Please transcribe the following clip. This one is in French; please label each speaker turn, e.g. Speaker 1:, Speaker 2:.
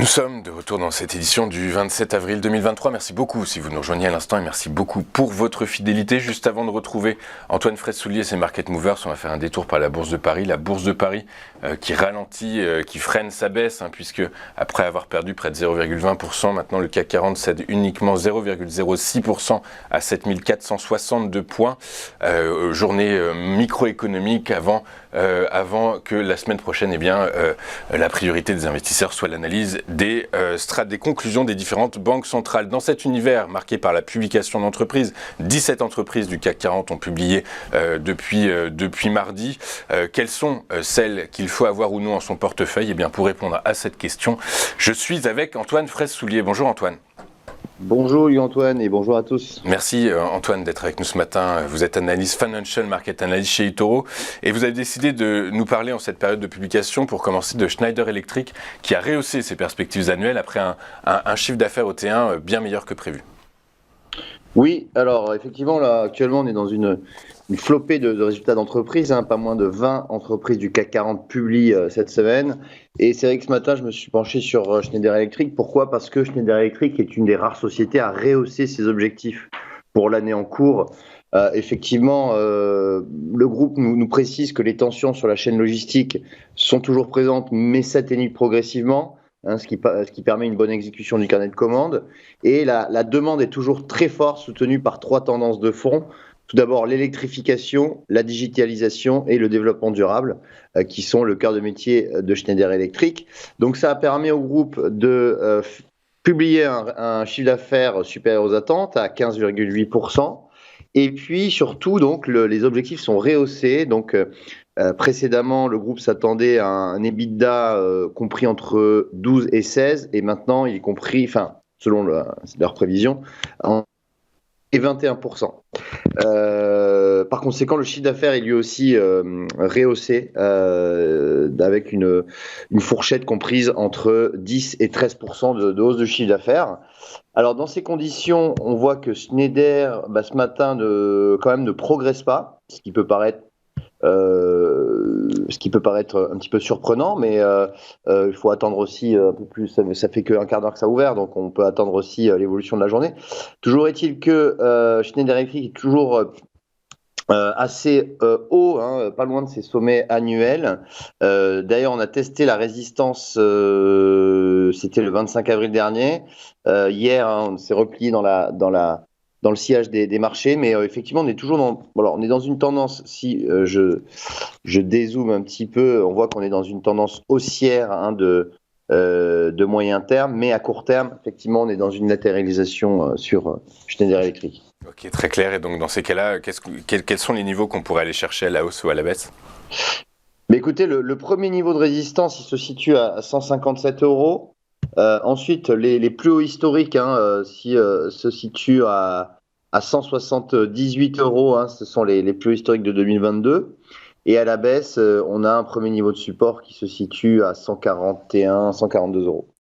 Speaker 1: sommes de retour dans cette édition du 27 avril 2023. Merci beaucoup si vous nous rejoignez à l'instant et merci beaucoup pour votre fidélité. Juste avant de retrouver Antoine Fraisse-Soulier et ses Market Movers, on va faire un détour par la Bourse de Paris. La Bourse de Paris qui ralentit, qui freine sa baisse, puisque après avoir perdu près de 0,20%, maintenant le CAC 40 cède uniquement 0,06% à 7462 points. Journée microéconomique avant que la semaine prochaine, la priorité des investisseurs soit l'analyse des conclusions des différentes banques centrales. Dans cet univers marqué par la publication d'entreprises, 17 entreprises du CAC 40 ont publié depuis mardi. Quelles sont celles qu'il faut avoir ou non en son portefeuille? Pour répondre à cette question, je suis avec Antoine Fraisse-Soulier. Bonjour Antoine.
Speaker 2: Bonjour Antoine et bonjour à tous.
Speaker 1: Merci Antoine d'être avec nous ce matin. Vous êtes analyste financial market analyst chez eToro et vous avez décidé de nous parler en cette période de publication pour commencer de Schneider Electric qui a rehaussé ses perspectives annuelles après un chiffre d'affaires au T1 bien meilleur que prévu.
Speaker 2: Oui, alors effectivement là actuellement on est dans une flopée de résultats d'entreprises, pas moins de 20 entreprises du CAC 40 publient cette semaine. Et c'est vrai que ce matin, je me suis penché sur Schneider Electric. Pourquoi ? Parce que Schneider Electric est une des rares sociétés à rehausser ses objectifs pour l'année en cours. Effectivement, le groupe nous précise que les tensions sur la chaîne logistique sont toujours présentes, mais s'atténuent progressivement, ce qui permet une bonne exécution du carnet de commandes. Et la demande est toujours très forte, soutenue par 3 tendances de fond. Tout d'abord, l'électrification, la digitalisation et le développement durable, qui sont le cœur de métier de Schneider Electric. Donc, ça a permis au groupe de publier un chiffre d'affaires supérieur aux attentes à 15,8%. Et puis, surtout, donc, les objectifs sont rehaussés. Donc, précédemment, le groupe s'attendait à un EBITDA compris entre 12 et 16. Et maintenant, il est compris, selon leurs prévisions, et 21%. Par conséquent, le chiffre d'affaires est lui aussi rehaussé avec une fourchette comprise entre 10 et 13% de hausse de chiffre d'affaires. Alors, dans ces conditions, on voit que Schneider, ce matin, ne progresse pas, ce qui peut paraître un petit peu surprenant, mais il faut attendre aussi un peu plus. Ça fait qu'un quart d'heure que ça a ouvert, donc on peut attendre aussi l'évolution de la journée. Toujours est-il que Schneider Electric est toujours assez haut, pas loin de ses sommets annuels. D'ailleurs, on a testé la résistance, c'était le 25 avril dernier. Hier, on s'est replié dans le sillage des marchés, mais effectivement, on est toujours on est dans une tendance, si je dézoome un petit peu, on voit qu'on est dans une tendance haussière de moyen terme, mais à court terme, effectivement, on est dans une latéralisation sur Schneider Electric.
Speaker 1: Ok, très clair. Et donc, dans ces cas-là, quels sont les niveaux qu'on pourrait aller chercher à la hausse ou à la baisse ?
Speaker 2: Mais écoutez, le premier niveau de résistance, il se situe à 157 €. Ensuite, les plus hauts historiques se situent à 178 €. Ce sont les plus hauts historiques de 2022. Et à la baisse, on a un premier niveau de support qui se situe à 141, 142 €.